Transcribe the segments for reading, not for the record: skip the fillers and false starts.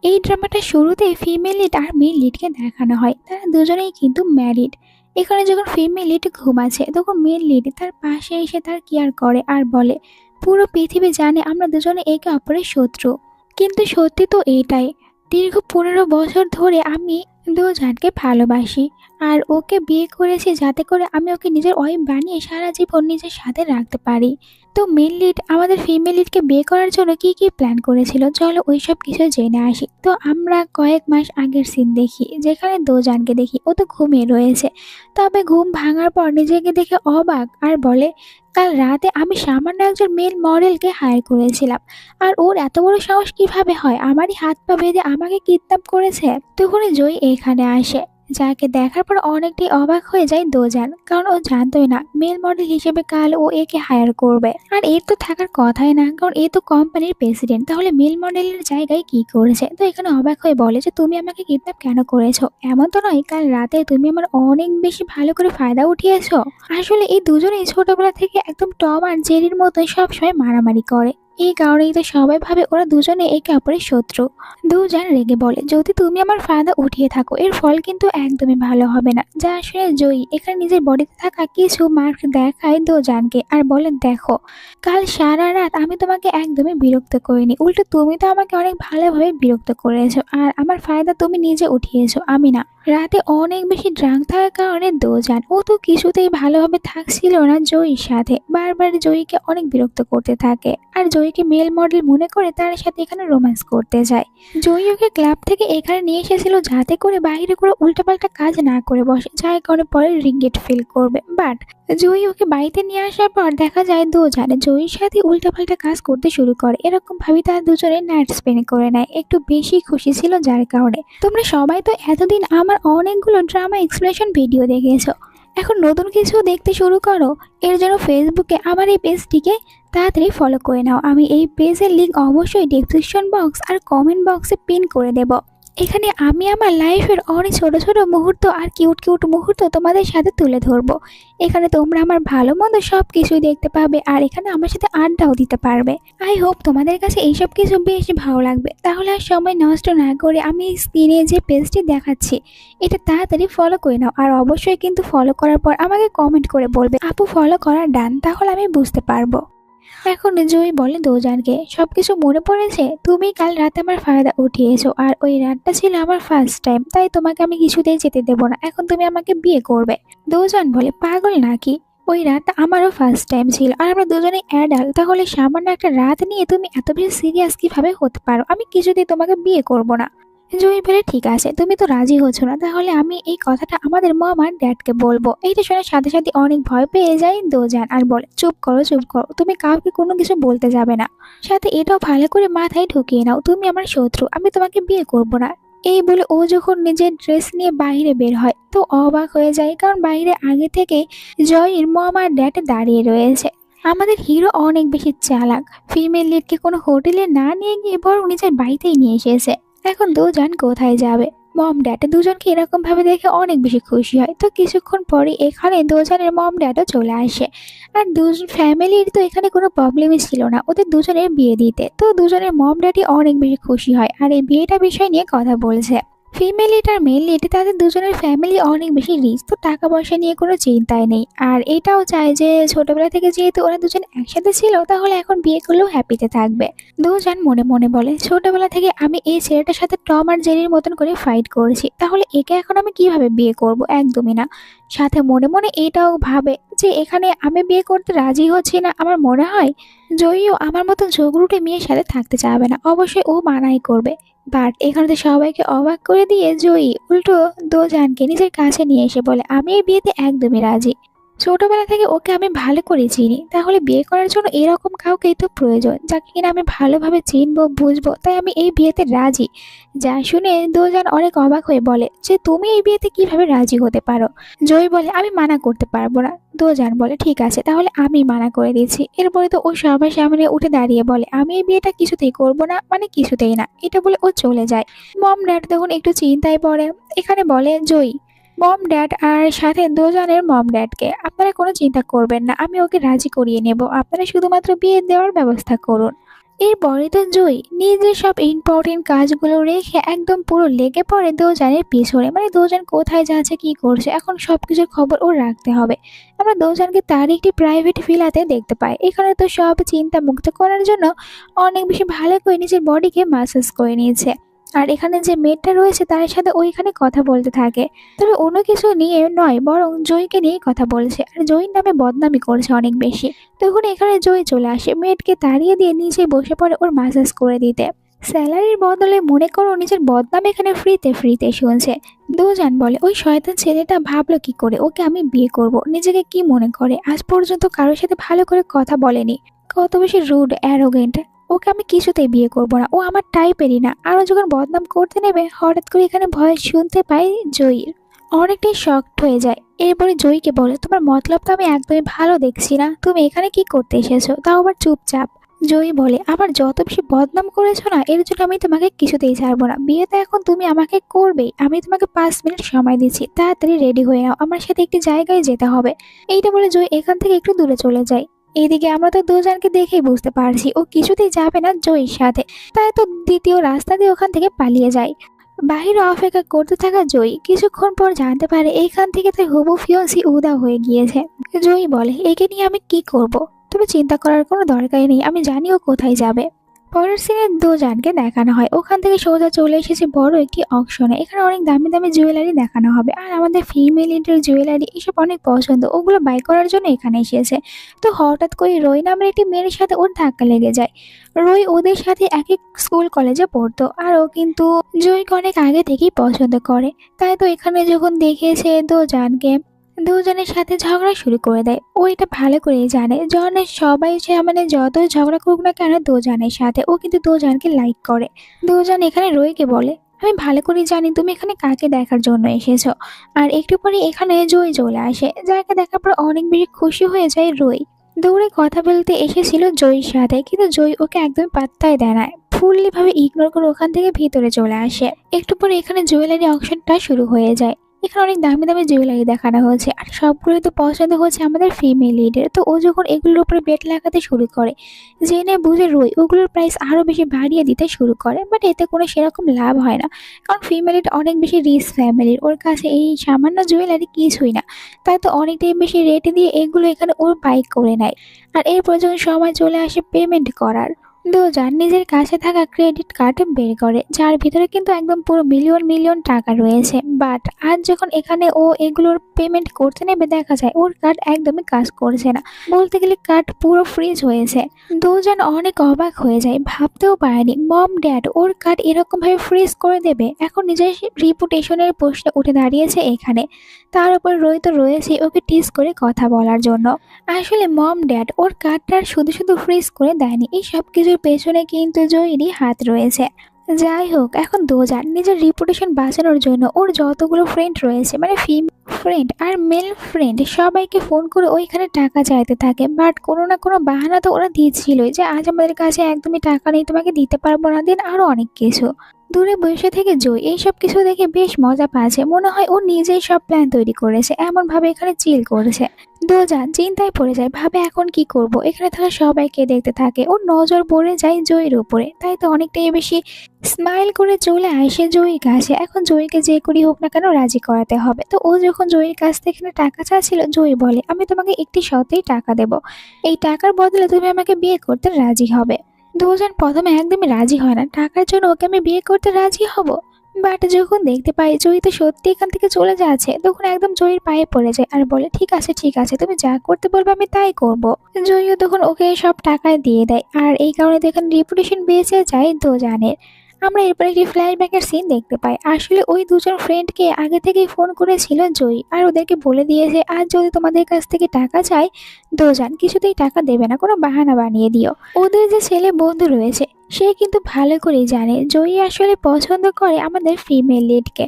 এই ড্রামাটা শুরুতেই female lead আর mail লিডকে দেখানো হয়, তারা দুজনেই কিন্তু ম্যারিড। এখানে যখন ফিমেল লিড ঘুমাচ্ছে তখন মেল লিড তার পাশে এসে তার কেয়ার করে আর বলে, পুরো পৃথিবী জানে আমরা দুজনে একে অপরের শত্রু, কিন্তু সত্যি তো এটাই, দীর্ঘ 15 বছর ধরে আমি দুজনকে ভালোবাসি আর ওকে বিয়ে করেছি যাতে করে আমি ওকে নিজের ওয়াইফ বানিয়ে সারা জীবন নিজের সাথে রাখতে পারি। তো মেল লিড আমাদের ফিমেল লিডকে বিয়ে করার জন্য কি কি প্ল্যান করেছিল, চলো ওইসব কিছু জেনে আসি। তো আমরা কয়েক মাস আগের সিন দেখি যেখানে দোজানকে দেখি ও তো ঘুমিয়ে রয়েছে, তবে ঘুম ভাঙার পর নিজেকে দেখে অবাক আর বলে, কাল রাতে আমি সামান্য একজন মেল মডেলকে হায়ার করেছিলাম, আর ওর এত বড় সাহস কিভাবে হয় আমারই হাত পা বেঁধে আমাকে কিডন্যাপ করেছে। তখনই জয় এখানে আসে, যাকে দেখার পর অনেকটাই অবাক হয়ে যায় দোজান, কারণ ও জানতোই না মেল মডেল হিসেবে কাল ও একে হায়ার করবে। আর এর তো থাকার কথাই না, কারণ এ তো কোম্পানির প্রেসিডেন্ট, তাহলে মেল মডেলের জায়গায় কি করেছে। তো এখানে অবাক হয়ে বলে যে তুমি আমাকে কিডন্যাপ কেন করেছো, এমন তো নয় কাল রাতে তুমি আমার অনেক বেশি ভালো করে ফায়দা উঠিয়েছো। আসলে এই দুজনেই ছোটবেলা থেকে একদম টম আর জেরির মতোই সবসময় মারামারি করে, এই কারণেই তো সবাই ভাবে ওরা দুজনে একে অপরের শত্রু। দুজন রেগে বলে, যদি তুমি আমার ফায়দা উঠিয়ে থাকো এর ফল কিন্তু একদমই ভালো হবে না। যা শুনে জয়ী এখানে নিজের বডিতে থাকা কিছু মার্ক দেখায় দুজনকে আর বলে, দেখো কাল সারা রাত আমি তোমাকে একদমই বিরক্ত করিনি, উল্টো তুমি তো আমাকে অনেক ভালোভাবে বিরক্ত করেছো আর আমার ফায়দা তুমি নিজে উঠিয়েছো, আমি না। রাতে অনেক বেশি ড্রাঙ্ক থাকার কারণে দোজান ও তো কিছুতেই ভালোভাবে থাকছিল না জয়ীর সাথে, বারবার জয়ীকে অনেক বিরক্ত করতে থাকে আর জয়ীকে মেল মডেল মনে করে তার সাথে এখানে রোম্যান্স করতে যায়। জয়ী ওকে ক্লাব থেকে এখানে নিয়ে এসেছিল যাতে করে বাইরে করে উল্টাপাল্টা কাজ না করে বসে, যাই করে পরে রিগ্রেট ফিল করবে। বাট জয়ী ওকে বাড়িতে নিয়ে আসার পর দেখা যায় দোজান জয়ীর সাথে উল্টাপাল্টা কাজ করতে শুরু করে, এরকম ভাবে তারা দুজনে নাইট স্পেন্ড করে নেয়, একটু বেশি খুশি ছিল যার কারণে। তোমরা সবাই তো এতদিন আমার অনেকগুলো ড্রামা এক্সপ্লেনেশন ভিডিও দেখেছো, এখন নতুন কিছু দেখতে শুরু করো। এর জন্য ফেসবুকে আমার এই পেজটিকে তাড়াতাড়ি ফলো করে নাও, আমি এই পেজের লিঙ্ক অবশ্যই ডেসক্রিপশন বক্স আর কমেন্ট বক্সে পিন করে দেব। এখানে আমি আমার লাইফের অনেক ছোট ছোট মুহূর্ত আর কিউট কিউট মুহূর্ত তোমাদের সাথে তুলে ধরবো। এখানে তোমরা আমার ভালো মন্দ সব কিছুই দেখতে পাবে আর এখানে আমার সাথে আড্ডাও দিতে পারবে। আই হোপ তোমাদের কাছে এইসব কিছু বেশ ভালো লাগবে। তাহলে আর সময় নষ্ট না করে আমি স্ক্রিনে যে পেজটি দেখাচ্ছি এটা তাড়াতাড়ি ফলো করে নাও, আর অবশ্যই কিন্তু ফলো করার পর আমাকে কমেন্ট করে বলবে আপু ফলো করা ডান, তাহলে আমি বুঝতে পারবো। এখন জয়ী বলে দোজানকে, সবকিছু মনে পড়েছে, তুমি কাল রাতে আমার ফায়দা উঠিয়েছো আর ওই রাতটা ছিল আমার ফার্স্ট টাইম, তাই তোমাকে আমি কিছুতেই যেতে দেবো না, এখন তুমি আমাকে বিয়ে করবে। দোজান বলে, পাগল নাকি, ওই রাতটা আমারও ফার্স্ট টাইম ছিল আর আমরা দুজনেই অ্যাডাল্ট, তাহলে সামান্য একটা রাত নিয়ে তুমি এত বেশি সিরিয়াস কিভাবে হতে পারো, আমি কিছুতেই তোমাকে বিয়ে করব না। জয়ী বলে, ঠিক আছে তুমি তো রাজি হচ্ছ না, তাহলে আমি এই কথাটা আমাদের মম আর ড্যাডকে বলবো। এইটা শোনার সাথে সাথে অনেক ভয় পেয়ে যায় দোজান আর বলে, চুপ করো চুপ করো, তুমি কাউকে কোনো কিছু বলতে যাবে না, সাথে এটাও ভালো করে মাথায় ঢুকিয়ে নাও তুমি আমার শত্রু, আমি তোমাকে বিয়ে করব না। এই বলে ও যখন নিজের ড্রেস নিয়ে বাইরে বের হয় তো অবাক হয়ে যায়, কারণ বাইরে আগে থেকে জয়ীর মম আর ড্যাড দাঁড়িয়ে রয়েছে। আমাদের হিরো অনেক বেশি চালাক, ফিমেল লিডকে কোনো হোটেলে না নিয়ে গিয়ে বরং নিজের বাড়িতেই নিয়ে এসেছে। এখন দুজন কোথায় যাবে, মম ড্যাড দুজনকে এরকম ভাবে দেখে অনেক বেশি খুশি হয়। তো কিছুক্ষণ পরে এখানে দুজনের মম ড্যাডও চলে আসে, আর দুজন ফ্যামিলির তো এখানে কোনো প্রবলেমই ছিল না ওদের দুজনের বিয়ে দিতে, তো দুজনের মম ড্যাডই অনেক বেশি খুশি হয় আর এই বিয়েটা বিষয় নিয়ে কথা বলছে। ফিমেল লিড আর মেল লিড তাদের দুজনের ফ্যামিলি অনেক বেশি রিচ, তো টাকা পয়সা নিয়ে কোনো চিন্তাই নেই, আর এটাও চায় যে ছোটবেলা থেকে যেহেতু ওরা দুজন একসাথে ছিল তাহলে এখন বিয়ে করলেও হ্যাপিতে থাকবে। দুজন মনে মনে বলে, ছোটবেলা থেকে আমি এই ছেলেটার সাথে টম আর জেরির মতন করে ফাইট করেছি, তাহলে একে এখন আমি কিভাবে বিয়ে করব, একদমই না। সাথে মনে মনে এটাও ভাবে যে এখানে আমি বিয়ে করতে রাজি হচ্ছি না, আমার মনে হয় জয়ীও আমার মতো ঝগড়ুটে মেয়ের সাথে থাকতে চাবে না, অবশ্যই ও মানাই করবে। বাট এখানে তো সবাইকে অবাক করে দিয়ে জয়ী উল্টো দোজানকে নিজের কাছে নিয়ে এসে বলে, আমি এই বিয়েতে একদমই রাজি, ছোটবেলা থেকে ওকে আমি ভালো করে চিনি, তাহলে বিয়ে করার জন্য এরকম কাউকেই তো প্রয়োজন যাকে কিনা আমি ভালোভাবে চিনবো বুঝবো, তাই আমি এই বিয়েতে রাজি। যা শুনে দুজন অনেক অবাক হয়ে বলে যে তুমি এই বিয়েতে কিভাবে রাজি হতে পারো। জয়ী বলে, আমি মানা করতে পারবো না। দুজন বলে, ঠিক আছে তাহলে আমি মানা করে দিচ্ছি। এরপরে তো ও সবার সামনে উঠে দাঁড়িয়ে বলে, আমি এই বিয়েটা কিছুতেই করবো না, মানে কিছুতেই না, এটা বলে ও চলে যায়। মম ড্যাড তখন একটু চিন্তায় পড়ে, এখানে বলে জয়ী, মম ড্যাড আর সাথে দুজনের মম ড্যাডকে, আপনারা কোনো চিন্তা করবেন না, আমি ওকে রাজি করিয়ে নেব, আপনারা শুধুমাত্র বিয়ে দেওয়ার ব্যবস্থা করুন। এরপরে তো জয়ী নিজের সব ইম্পর্টেন্ট কাজগুলো রেখে একদম পুরো লেগে পড়ে দোজানের পিছনে, মানে দোজান কোথায় যাচ্ছে কি করছে এখন সবকিছুর খবর ওর রাখতে হবে। আমরা দোজানকে তার একটি প্রাইভেট ভিলাতে দেখতে পাই। এখানে তো সব চিন্তা মুক্ত করার জন্য অনেক বেশি ভালো করে নিজের বডিকে ম্যাসাজ করে নিয়েছে। আর এখানে যে মেয়েটা রয়েছে তার সাথে ওইখানে কথা বলতে থাকে, তবে অন্য কিছু নিয়ে নয় বরং জয়কে নিয়েই কথা বলছে আর জয়ীর নামে বদনামি করছে অনেক বেশি। তখন এখানে জয় চলে আসে, মেয়েটকে তাড়িয়ে দিয়ে নিচে বসে পড়ে ওর ম্যাসাজ করে দিতে। স্যালারির বদলে মনে করো নিজের বদনাম এখানে ফ্রিতে ফ্রিতে শুনছে। দোজান বলে ওই শয়তান ছেলেটা ভাবলো কি করে ওকে আমি বিয়ে করব, নিজেকে কি মনে করে, আজ পর্যন্ত কারোর সাথে ভালো করে কথা বলেনি, কত বেশি রুড অ্যারোগেন্ট, ওকে আমি কিছুতেই বিয়ে করব না, ও আমার টাইপেরই না। আরও যখন বদনাম করতে নেবে হঠাৎ করে এখানে ভয়েস শুনতে পাই জয়ীর, অনেকটাই শকড হয়ে যায়। এরপরে জয়ীকে বলে তোমার মতলব তো আমি একদমই ভালো দেখছি না, তুমি এখানে কি করতে এসেছো, তাও আবার চুপচাপ। জয়ী বলে আবার যত বেশি বদনাম করেছো না এর জন্য আমি তোমাকে কিছুতেই ছাড়বো না, বিয়ে তো এখন তুমি আমাকে করবেই, আমি তোমাকে 5 মিনিট সময় দিচ্ছি, তাড়াতাড়ি রেডি হয়ে নাও, আমার সাথে একটি জায়গায় যেতে হবে। এইটা বলে জয়ী এখান থেকে একটু দূরে চলে যায়। এইদিকে আমরা তো দুজনকে দেখেই বুঝতে পারছি ও কিছুতেই যাবে না জয়ীর সাথে, তাই তো দ্বিতীয় রাস্তা দিয়ে ওখান থেকে পালিয়ে যায়। বাহিরে অপেক্ষা করতে থাকা জয়ী কিছুক্ষণ পর জানতে পারে এইখান থেকে তার হবু ফিয়ন্সি উধাও হয়ে গিয়েছে। জয়ী বলে একে নিয়ে আমি কি করব, তুমি চিন্তা করার কোনো দরকারই নেই, আমি জানি ও কোথায় যাবে। পরের সিনে দুজনকে দেখানো হয় ওখান থেকে সোজা চলে এসেছে বড় একটি অকশনে। এখানে অনেক দামি দামি জুয়েলারি দেখানো হবে আর আমাদের ফিমেল ইন্টার জুয়েলারি এসব অনেক পছন্দ, ওগুলো বাই করার জন্য এখানে এসেছে। তো হঠাৎ করে রই নামের একটি মেয়ের সাথে ওর ধাক্কা লেগে যায়। রই ওদের সাথে একই স্কুল কলেজে পড়তো আর ও কিন্তু জয়কে অনেক আগে থেকেই পছন্দ করে। তাই তো এখানে যখন দেখেছে দুজনের সাথে ঝগড়া শুরু করে দেয়। ও এটা ভালো করেই জানে জনের সবাই সে মানে যত ঝগড়া করুক না কেন দুজনের সাথে ও কিন্তু দুজনকে লাইক করে। দুজন এখানে রইকে বলে আমি ভালো করেই জানি তুমি এখানে কাকে দেখার জন্য এসেছো। আর একটু পরে এখানে জয় চলে আসে, যাকে দেখার পর অনেক বেশি খুশি হয়ে যায় রই। দৌড়ে কথা বলতে এসেছিল জয়ীর সাথে, কিন্তু জয় ওকে একদম পাত্তাই দেয় না, ফুললি ভাবে ইগনোর করে ওখান থেকে ভিতরে চলে আসে। একটু পরে এখানে জুয়েলারি অকশনটা শুরু হয়ে যায়। এখানে অনেক দামি দামি জুয়েলারি দেখানো হয়েছে আর সবগুলোই তো পছন্দ হচ্ছে আমাদের ফিমেল লিডের। তো ও যখন এগুলোর উপরে বেট লাগাতে শুরু করে জেনে বুঝে রই ওগুলোর প্রাইস আরো বেশি বাড়িয়ে দিতে শুরু করে, বাট এতে কোনো সেরকম লাভ হয় না, কারণ ফিমেল লিড অনেক বেশি রিচ ফ্যামিলির, ওর কাছে এই সামান্য জুয়েলারি কিছুই না। তাই তো অনেকটাই বেশি রেটে দিয়ে এগুলো এখানে ওর বাইক করে নেয়। আর এরপর যখন সময় চলে আসে পেমেন্ট করার, দুজন নিজের কাছে থাকা ক্রেডিট কার্ড বের করে যার ভিতরে কিন্তু একদম পুরো মিলিয়ন মিলিয়ন টাকা রয়েছে। বাট আজ যখন এখানে ও এগুলোর পেমেন্ট করতে নেবে দেখা যায় ওর কার্ড একদমই কাজ করছে না, বলতে গেলে কার্ড পুরো ফ্রিজ হয়েছে। দুজন অনেক অবাক হয়ে যায়, ভাবতেও পারেনি মম ড্যাড ওর কার্ড এরকম ভাবে ফ্রিজ করে দেবে। এখন নিজের রিপুটেশনের প্রশ্নে উঠে দাঁড়িয়েছে এখানে। তার উপর রই তো রয়েছে ওকে টিস করে কথা বলার জন্য। আসলে মম ড্যাড ওর কার্ডটা শুধু শুধু ফ্রিজ করে দেয়নি, এই সব কিছুর পেছনে কিন্তু জয়েরই হাত রয়েছে। যাই হোক এখন দুজন নিজের রিপুটেশন বাঁচানোর জন্য ওর যতগুলো ফ্রেন্ড রয়েছে মানে ফিমেল ফ্রেন্ড আর মেল ফ্রেন্ড সবাইকে ফোন করে ওইখানে টাকা চাইতে থাকে। বাট কোনো না কোনো বাহানা তো ওরা দিচ্ছিলই যে আজ আমাদের কাছে একদমই টাকা নেই, তোমাকে দিতে পারবো না, দিন আরো অনেক কিছু। দূরে বসে থেকে জয় এইসব কিছু দেখে বেশ মজা পাচ্ছে, মনে হয় ও নিজেই সব প্ল্যান তৈরি করেছে, এমন ভাবে এখানে চিল করেছে। দুজন চিন্তায় পড়ে যায়, ভাবে এখন কি করব। এখানে থাকা সবাইকে দেখতে থাকে, ওর নজর পড়ে যায় জয়ের উপরে, তাই তো অনেকটাই বেশি স্মাইল করে চলে আসে জয়ীর কাছে। এখন জয়ীকে যে করি হোক না কেন রাজি করাতে হবে। তো ও যখন জয়ীর কাছ থেকে টাকা চাচ্ছিল জয়ী বলে আমি তোমাকে একটি শর্তেই টাকা দেব, এই টাকার বদলে তুমি আমাকে বিয়ে করতে রাজি হবে। দুজন প্রথমে একদমই রাজি হয় না, টাকার জন্য ওকে আমি বিয়ে করতে রাজি হব। বাট যখন দেখতে পাই জয়ী তো সত্যি এখান থেকে চলে যাচ্ছে তখন একদম জয়ীর পায়ে পড়ে যায় আর বলে ঠিক আছে ঠিক আছে, তুমি যা করতে বলবে আমি তাই করব। জয়ীও তখন ওকে সব টাকায় দিয়ে দেয় আর এই কারণে তো এখানে রিপুটেশন বেঁচে যায় দুজনের। আমরা এরপর একটি ফ্ল্যাশব্যাকের সিন দেখতে পাই, আসলে ওই দুজন ফ্রেন্ডকে আগে থেকেই ফোন করেছিল জয়ী আর ওদেরকে বলে দিয়েছে আজ যদি তোমাদের কাছ থেকে টাকা চাই দুজন কিছুতেই টাকা দেবে না, কোনো বাহানা বানিয়ে দিও। ওদের যে ছেলে বন্ধু রয়েছে সে কিন্তু ভালো করেই জানে জয়ী আসলে পছন্দ করে আমাদের ফিমেল লিডকে,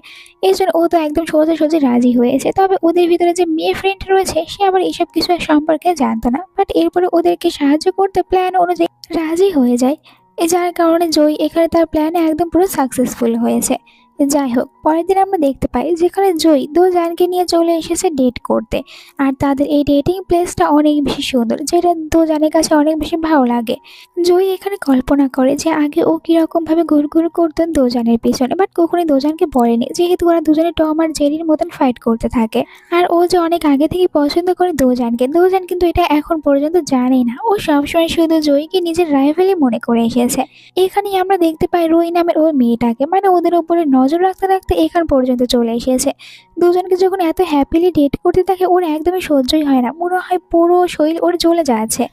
এই জন্য ও তো একদম সোজা সোজা রাজি হয়েছে। তবে ওদের ভিতরে যে মেয়ে ফ্রেন্ড রয়েছে সে আবার এইসব কিছু সম্পর্কে জানতো না, বাট এরপরে ওদেরকে সাহায্য করতে প্ল্যান অনুযায়ী রাজি হয়ে যায়, যার কারণে জয়ী এখানে তার প্ল্যানে একদম পুরো সাকসেসফুল হয়েছে। যাই হোক, পরের দিন আমরা দেখতে পাই যেখানে জয়ী দোজানকে নিয়ে চলে এসেছে ডেট করতে। আর তাদের এই ডেটিং প্লেসটা অনেক বেশি সুন্দর, যেটা দোজানের কাছে অনেক বেশি ভালো লাগে। জয়ী এখানে কল্পনা করে যে আগে ও কিরকম ভাবে ঘুরঘুর করতেন দোজানের পিছনে, বাট কখনোই দোজানকে বলেনি, যেহেতু ওরা দুজনে টম আর জেরির মতন ফাইট করতে থাকে। আর ও যে অনেক আগে থেকে পছন্দ করে দোজানকে, দোজান কিন্তু এটা এখন পর্যন্ত জানেই না। ও সবসময় শুধু জয়ীকে নিজের রাইভেলই মনে করে এসেছে। এখানেই আমরা দেখতে পাই রুই নামের ওই মেয়েটাকে, মানে ওদের উপরে নজর রাখতে রাখতে এখান পর্যন্ত চলে এসেছে। দুজনকে যখন এত হ্যাপিলি ডেট করতে থাকে ওর একদমই সহ্যই হয় না, মনে হয় পুরো শরীর ওর জ্বলে যাচ্ছে।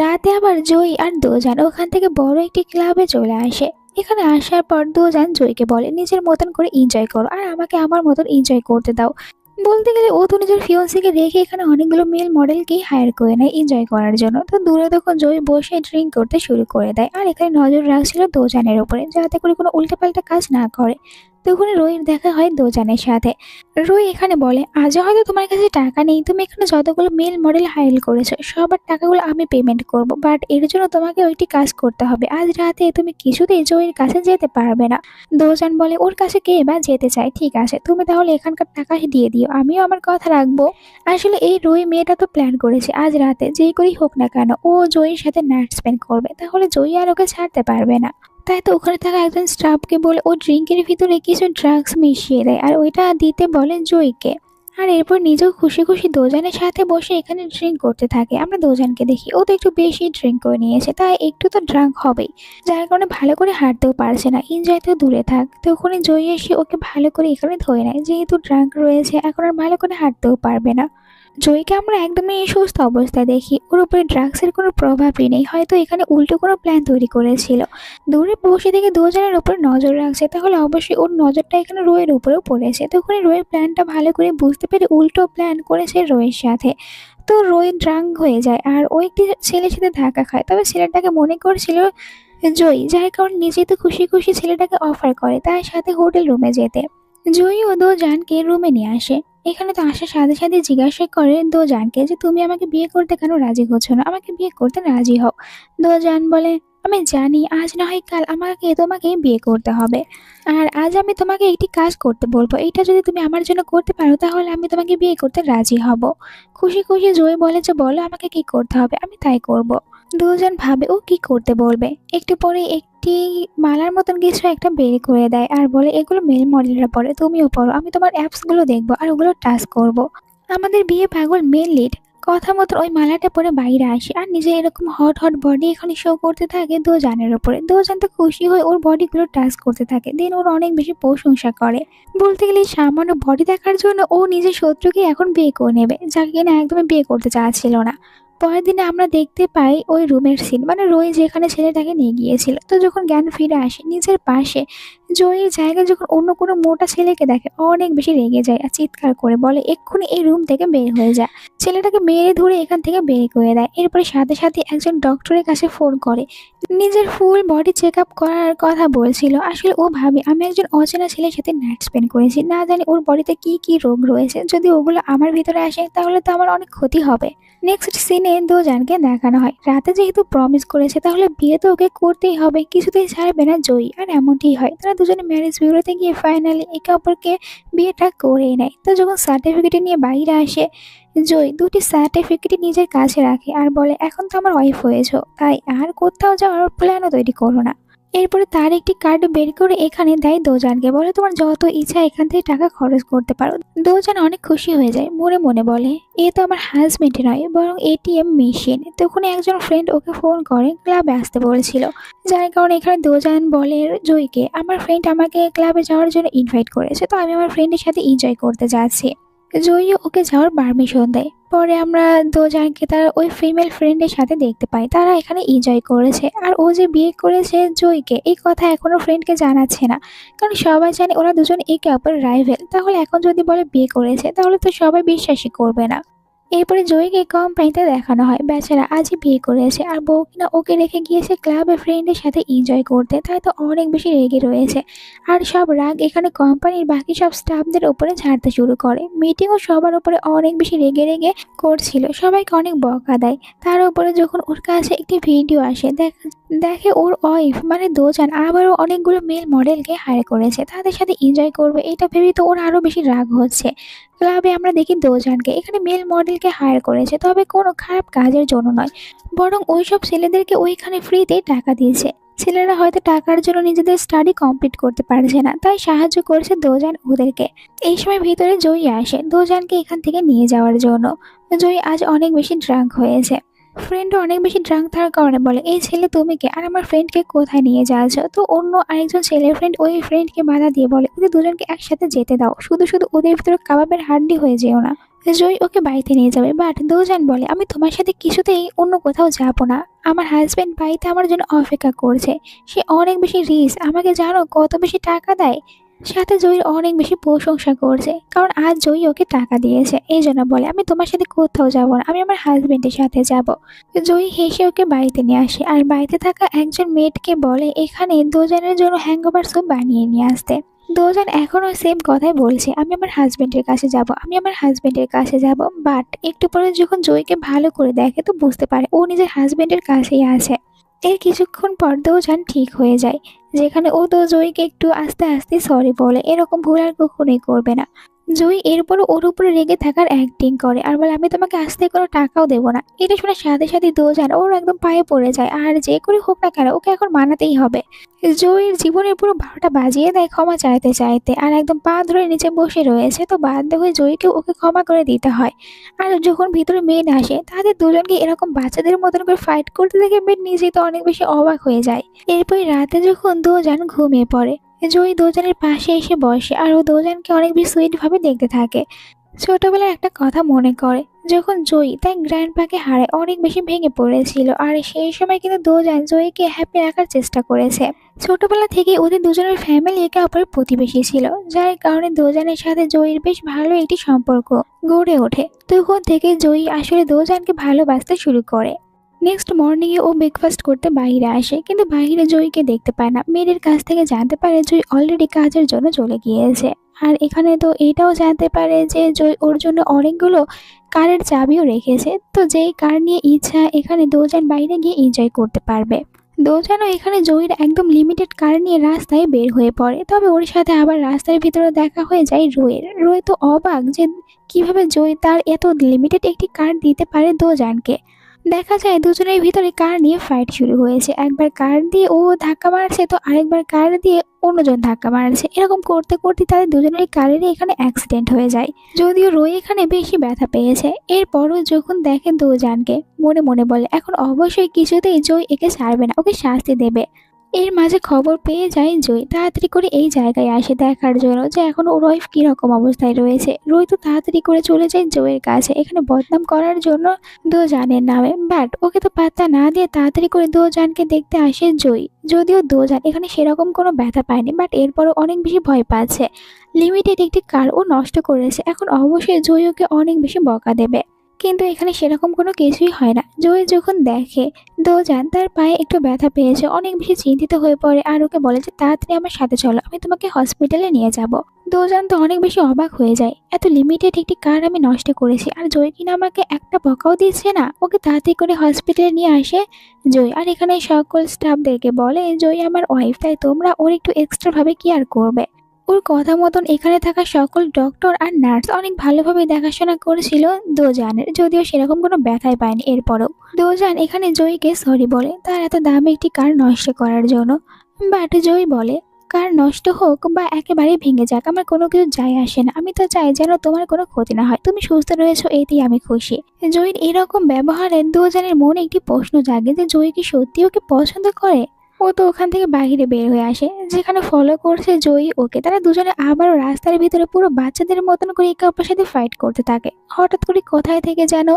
রাতে আবার জয়ী আর দোজান ওখান থেকে বড় একটি ক্লাবে চলে আসে। এখানে আসার পর দোজান জয়ীকে বলে নিজের মতন করে এনজয় করো, আর আমাকে আমার মতন এনজয় করতে দাও। বলতে গেলে ও তো নিজের ফিয়ন্সিকে রেখে এখানে অনেকগুলো মেল মডেলকেই হায়ার করে নেয় এনজয় করার জন্য। তো দূরে তখন জয়ী বসে ড্রিঙ্ক করতে শুরু করে দেয়, আর এখানে নজর রাখছিল দোজানের উপরে যাতে করে কোনো উল্টাপাল্টা কাজ না করে। তখন রুইয়ের দেখা হয় দোজানের সাথে। রুই এখানে বলে আজ হয়তো তোমার কাছে টাকা নেই, তুমি এখানে যতগুলো মেল মডেল হায়ার করেছো সবার টাকাগুলো আমি পেমেন্ট করব, বাট এর জন্য তোমাকে ওইটি কাজ করতে হবে। আজ রাতে তুমি কিছুতেই জয়ীর কাছে যেতে পারবে না। দোজান বলে ওর কাছে কে বা যেতে চায়, ঠিক আছে তুমি তাহলে এখানকার টাকা দিয়ে দিও, আমিও আমার কথা রাখবো। আসলে এই রুই মেয়েটা তো প্ল্যান করেছে আজ রাতে যেই করেই হোক না কেন ও জয়ীর সাথে নাইট স্পেন্ড করবে, তাহলে জয়ী আর ওকে ছাড়তে পারবে না। তাই তো ওখানে থাকা একজন স্টাফকে বলে ও ড্রিঙ্কের ভিতরে কিছু ড্রাগস মিশিয়ে দেয় আর ওইটা দিতে বলে জয়ীকে। আর এরপর নিজেও খুশি খুশি দোজানের সাথে বসে এখানে ড্রিঙ্ক করতে থাকে। আমরা দোজানকে দেখি ও তো একটু বেশি ড্রিঙ্ক করে নিয়েছে, তাই একটু তো ড্রাঙ্ক হবেই, যার কারণে ভালো করে হাঁটতেও পারছে না, এনজয় তো দূরে থাক। তো ওখানে জয়ী এসে ওকে ভালো করে এখানে ধরে নেয়, যেহেতু ড্রাঙ্ক রয়েছে এখন আর ভালো করে হাঁটতেও পারবে না। জয়ীকে আমরা একদমই সুস্থ অবস্থায় দেখি, ওর উপরে ড্রাগসের কোনো প্রভাবই নেই, হয়তো এখানে উল্টো কোনো প্ল্যান তৈরি করেছিল। দূরে বসে থেকে দুজনের উপর নজর রাখছে, তাহলে অবশ্যই ওর নজরটা এখানে রোয়ের উপরেও পড়েছে। তখন রোয়ের প্ল্যানটা ভালো করে বুঝতে পেরে উল্টো প্ল্যান করেছে রোয়ের সাথে। তো রোয় ড্রাঙ্ক হয়ে যায় আর ও একটি ছেলের সাথে ধাক্কা খায়, তবে ছেলেটাকে মনে করছিল জয়ী, যার কারণে নিজে তো খুশি খুশি ছেলেটাকে অফার করে তার সাথে হোটেল রুমে যেতে। জয়ী ও দোজানকে রুমে নিয়ে আসে। এখানে তো আসার সাথে সাথে জিজ্ঞাসা করে দোজানকে যে তুমি আমাকে বিয়ে করতে কেন রাজি হচ্ছ না, আমাকে বিয়ে করতে রাজি হও। দোজান বলে আমি জানি আজ না হয় কাল আমাকে তোমাকে বিয়ে করতে হবে, আর আজ আমি তোমাকে একটি কাজ করতে বলবো, এটা যদি তুমি আমার জন্য করতে পারো তাহলে আমি তোমাকে বিয়ে করতে রাজি হব। খুশি খুশি জয়ী বলে যে বলো আমাকে কি করতে হবে, আমি তাই করব। দুজন ভাবে ও কি করতে বলবে, একটু পরে একটি মালার মতন কিছু একটা বের করে দেয় আর বলে এগুলো মেল মডেলরা পরে, তুমিও পড়ো, আমি তোমার অ্যাপসগুলো দেখবো আর ওগুলো টাচ করব। আমাদের বিয়ে পাগল মেল লিড কথা মতো ওই মালাটা পরে বাইরে আসে আর নিজে এরকম হট হট বডি এখানে শো করতে থাকে দোজানের উপরে। দোজান তো খুশি হয়ে ওর বডিগুলো টাচ করতে থাকে, দেন ওর অনেক বেশি প্রশংসা করে। বলতে গেলে এই সামান্য বডি দেখার জন্য ও নিজের শত্রুকে এখন বিয়ে করে নেবে, যাকে কিনা একদমই বিয়ে করতে চাচ্ছিল না। পরের দিনে আমরা দেখতে পাই ওই রুমের সিন, মানে রোই যেখানে ছেলেটাকে নিয়ে গিয়েছিল। তো যখন জ্ঞান ফিরে আসে নিজের পাশে জয়ীর জায়গায় যখন অন্য কোনো মোটা ছেলেকে দেখে অনেক বেশি রেগে যায় আর চিৎকার করে বলে এক্ষুনি এই রুম থেকে বের হয়ে যায়। ছেলেটাকে মেরে ধরে এখান থেকে বের করে দেয়। এরপরে সাথে সাথে একজন ডক্টরের কাছে ফোন করে নিজের ফুল বডি চেক আপ করার কথা বলছিল। আসলে ও ভাবে আমি একজন অচেনা ছেলের সাথে নাইট স্পেন্ড করেছি, না জানি ওর বডিতে কি কি রোগ রয়েছে, যদি ওগুলো আমার ভিতরে আসে তাহলে তো আমার অনেক ক্ষতি হবে। নেক্সট সিনে দোজানকে দেখানো হয় রাতে যেহেতু প্রমিস করেছে তাহলে বিয়ে তো ওকে করতেই হবে, কিছুতেই ছাড়বে না জয়ী। আর এমনটি হয়, তারা দুজনে ম্যারেজ বিউরোতে গিয়ে ফাইনালি একে অপরকে বিয়েটা করেই নেয়। তো যখন সার্টিফিকেট নিয়ে বাইরে আসে জয়ী দুটি সার্টিফিকেট নিজের কাছে রাখে আর বলে এখন তো আমার ওয়াইফ হয়েছো, তাই আর কোথাও যাওয়ার প্ল্যানও তৈরি করো না। এরপরে তার একটি কার্ড বের করে এখানে দেয় দোজানকে, বলে তোমার যত ইচ্ছা এখান থেকে টাকা খরচ করতে পারো। দোজান অনেক খুশি হয়ে যায়, মনে মনে বলে এ তো আমার হাজবেন্ড নয় বরং এটিএম মেশিন। তখন একজন ফ্রেন্ড ওকে ফোন করে ক্লাবে আসতে বলেছিল, যার কারণে এখানে দোজান বলে জয়ীকে আমার ফ্রেন্ড আমাকে ক্লাবে যাওয়ার জন্য ইনভাইট করেছে, তো আমি আমার ফ্রেন্ডের সাথে এনজয় করতে যাচ্ছি। জয়ী ওকে যাওয়ার পারমিশন দেয়। পরে আমরা দোজানকে তার ওই ফিমেল ফ্রেন্ডের সাথে দেখতে পাই, তারা এখানে এনজয় করেছে। আর ও যে বিয়ে করেছে জয়ীকে এই কথা এখনো ফ্রেন্ডকে জানাচ্ছে না, কারণ সবাই জানে ওরা দুজন একে অপরের রাইভেল। তাহলে এখন যদি বলে বিয়ে করেছে তাহলে তো সবাই বিশ্বাসই করবে না। এরপরে জয়ীকে কোম্পানিতে দেখানো হয় বেচারা আজই বিয়ে করেছে আর বউ কিনা ওকে রেখে গিয়েছে ক্লাবে ফ্রেন্ডের সাথে এনজয় করতে, তাই তো অনেক বেশি রেগে রয়েছে। আর সব রাগ এখানে কোম্পানির বাকি সব স্টাফদের উপরে ঝাড়তে শুরু করে। মিটিংও সবার উপরে অনেক বেশি রেগে রেগে করছিল, সবাইকে অনেক বকা দেয়। তার উপরে যখন ওর কাছে একটি ভিডিও আসে দেখে ওর ওয়াইফ মানে দোজান আবারও অনেকগুলো মেল মডেলকে হায়ার করেছে, তাদের সাথে এনজয় করবে এটা ভেবেই তো ওর আরো বেশি রাগ হচ্ছে। ক্লাবে আমরা দেখি দোজানকে এখানে মেল মডেলকে হায়ার করেছে, তবে কোনো খারাপ কাজের জন্য নয়, বরং ওইসব ছেলেদেরকে ওইখানে ফ্রিতে টাকা দিয়েছে। ছেলেরা হয়তো টাকার জন্য নিজেদের স্টাডি কমপ্লিট করতে পারছে না, তাই সাহায্য করছে দোজান ওদেরকে। এই সময় ভিতরে জয়ী আসে দোজানকে এখান থেকে নিয়ে যাওয়ার জন্য। জয়ী আজ অনেক বেশি ড্রাঙ্ক হয়েছে। ফ্রেন্ডও অনেক বেশি ড্রাঙ্ক থাকার কারণে বলে, এই ছেলে তুমি কে আর আমার ফ্রেন্ডকে কোথায় নিয়ে যাচ্ছ? তো অন্য আরেকজন ছেলের ফ্রেন্ড ওই ফ্রেন্ডকে বাধা দিয়ে বলে, ওদের দুজনকে একসাথে যেতে দাও, শুধু শুধু ওদের ভিতরে কাবাবের হাড্ডি হয়ে যেও না। জয় ওকে বাড়িতে নিয়ে যাবে, বাট দোজান বলে, আমি তোমার সাথে কিছুতেই অন্য কোথাও যাবো না। আমার হাজবেন্ড বাড়িতে আমার জন্য অপেক্ষা করছে, সে অনেক বেশি রিচ, আমাকে জানো কত বেশি টাকা দেয়। সাথে জয়ীর অনেক বেশি প্রশংসা করছে, কারণ আজ জয়ী ওকে টাকা দিয়েছে। এই জন্য বলে, আমি তোমার সাথে কোথাও যাব না, আমি আমার হাজবেন্ডের সাথে যাব। জয়ী হেসে ওকে বাড়িতে নিয়ে আসে, আর বাড়িতে থাকা একজন মেয়েটকে বলে এখানে দোজানের জন্য হ্যাংওভার স্যুপ বানিয়ে নিয়ে আসতে। দোজান এখনো সেম কথাই বলছে, আমি আমার হাজবেন্ডের কাছে যাব, আমি আমার হাজবেন্ডের কাছে যাব। বাট একটু পরে যখন জয়ীকে ভালো করে দেখে তো বুঝতে পারে ও নিজের হাজবেন্ডের কাছেই আছে। এর কিছুক্ষণ পর দোজান ঠিক হয়ে যায়, যেখানে ও তো জয়ীকে একটু আস্তে আস্তে সরি বলে, এরকম ভুল আর কখনোই করবে না। জয়ী এরপরও ওর উপরে রেগে থাকার অ্যাক্টিং করে আর বলে, আমি তোমাকে আসতে কোনো টাকাও দেবো না। এটা শুনে সাথে সাথে দোজান ওর একদম পায়ে পড়ে যায়, আর যে করে হোক না কেন ওকে এখন মানাতেই হবে। জয়ীর জীবনের পুরো 12টা বাজিয়ে দেয় ক্ষমা চাইতে চাইতে, আর একদম পা ধরে নিচে বসে রয়েছে, তো বাধ্য হয়ে জয়ীকে ওকে ক্ষমা করে দিতে হয়। আর যখন ভিতরে মেন আসে তাদের দুজনকে এরকম বাচ্চাদের মতন করে ফাইট করতে দেখে মেন নিজেই তো অনেক বেশি অবাক হয়ে যায়। এরপর রাতে যখন দোজান ঘুমিয়ে পড়ে, জয়ী দোজানের পাশে এসে বসে আর ও দোজানকে অনেক বেশি সুইট ভাবে দেখতে থাকে। ছোটবেলার একটা কথা মনে করে, যখন জয়ী তার গ্র্যান্ডপাকে হারায় অনেক বেশি ভেঙে পড়েছিল, আর সেই সময় কিন্তু দোজান জয়ীকে হ্যাপি রাখার চেষ্টা করেছে। ছোটবেলা থেকে ওদের দুজনের ফ্যামিলি একে অপরের প্রতিবেশী ছিল, যার কারণে দোজানের সাথে জয়ীর বেশ ভালো একটি সম্পর্ক গড়ে ওঠে। তখন থেকে জয়ী আসলে দোজানকে ভালোবাসতে শুরু করে। নেক্সট মর্নিংয়ে ও ব্রেকফাস্ট করতে বাইরে আসে, কিন্তু বাইরে জয়ীকে দেখতে পায় না। মেয়েদের কাছ থেকে জানতে পারে জয়ী অলরেডি কাজের জন্য চলে গিয়েছে। আর এখানে তো এটাও জানতে পারে যে জয় ওর জন্য অনেকগুলো কারের চাবিও রেখেছে, তো যেই কার নিয়ে ইচ্ছা এখানে দোজান বাইরে গিয়ে এনজয় করতে পারবে। দোজানও এখানে জয়ীর একদম লিমিটেড কার নিয়ে রাস্তায় বের হয়ে পড়ে, তবে ওর সাথে আবার রাস্তার ভিতরে দেখা হয়ে যায় রোয়ের। রোয় তো অবাক যে কিভাবে জয়ী তার এত লিমিটেড একটি কার দিতে পারে দোজানকে। দেখা যায় দুজনের ভিতরে কার নিয়ে ফাইট শুরু হয়েছে, একবার কার দিয়ে ও ধাক্কা মারছে তো আরেকবার কার দিয়ে অন্যজন ধাক্কা মারছে। এরকম করতে করতে তাদের দুজনের কারেরই এখানে অ্যাক্সিডেন্ট হয়ে যায়, যদিও রোই এখানে বেশি ব্যথা পেয়েছে। এরপরও যখন দেখেন দোজানকে মনে মনে বলে, এখন অবশ্যই কিছুতেই জয় একে ছাড়বে না, ওকে শাস্তি দেবে। এর মাঝে খবর পেয়ে যায় জয়, তাড়াতাড়ি করে এই জায়গায় আসে দেখার জন্য যে এখন ওর ওয়াইফ কিরকম অবস্থায় রয়েছে। রয় তো তাড়াতাড়ি করে চলে যায় জয়ের কাছে এখানে বদনাম করার জন্য দোজানের নামে, বাট ওকে তো পাত্তা না দিয়ে তাড়াতাড়ি করে দোজানকে দেখতে আসে জয়। যদিও দোজান এখানে সেরকম কোনো ব্যথা পায়নি, বাট এরপরও অনেক বেশি ভয় পাচ্ছে। লিমিটেড একটি কার ও নষ্ট করেছে, এখন অবশ্যই জয় ওকে অনেক বেশি বকা দেবে। কিন্তু এখানে সেরকম কোনো কিছুই হয় না। জয় যখন দেখে দোজান তার পায়ে একটু ব্যথা পেয়েছে, অনেক বেশি চিন্তিত হয়ে পড়ে আর ওকে বলে যে তাড়াতাড়ি আমার সাথে চলো, আমি তোমাকে হসপিটালে নিয়ে যাব। দোজান তো অনেক বেশি অবাক হয়ে যায়, এত লিমিটেড একটি কার আমি নষ্ট করেছি আর জয় কিনা আমাকে একটা বকাও দিচ্ছে না। ওকে তাড়াতাড়ি করে হসপিটালে নিয়ে আসে জয়, আর এখানে সকল স্টাফদেরকে বলে জয় আমার ওয়াইফ, তাই তোমরা ওর একটু এক্সট্রা ভাবে কেয়ার করবে। ওর কথা মতন এখানে থাকা সকল ডক্টর আর নার্স অনেক ভালোভাবে দেখাশোনা করেছিল দোজানের, যদিও সেরকম কোনো ব্যথাই পায়নি। এরপরেও দোজান এখানে জয়ীকে সরি বলে তার এত দামি একটি কার নষ্ট করার জন্য। বাট জয়ী বলে, কার নষ্ট হোক বা একেবারে ভেঙে যাক আমার কোনো কিছু যায় আসে না, আমি তো চাই যেন তোমার কোনো ক্ষতি না হয়, তুমি সুস্থ রয়েছো এতেই আমি খুশি। জয়ীর এরকম ব্যবহারে দোজানের মনে একটি প্রশ্ন জাগে যে জয়ী কি সত্যি ওকে পছন্দ করে। ও তো ওখান থেকে বাইরে বের হয়ে আসে, যেখানে ফলো করছে জয়ী ওকে। তারা দুজনে আবারও রাস্তার ভিতরে পুরো বাচ্চাদের মতন করে একে অপরের সাথে ফাইট করতে থাকে। হঠাৎ করে কোথায় থেকে যেন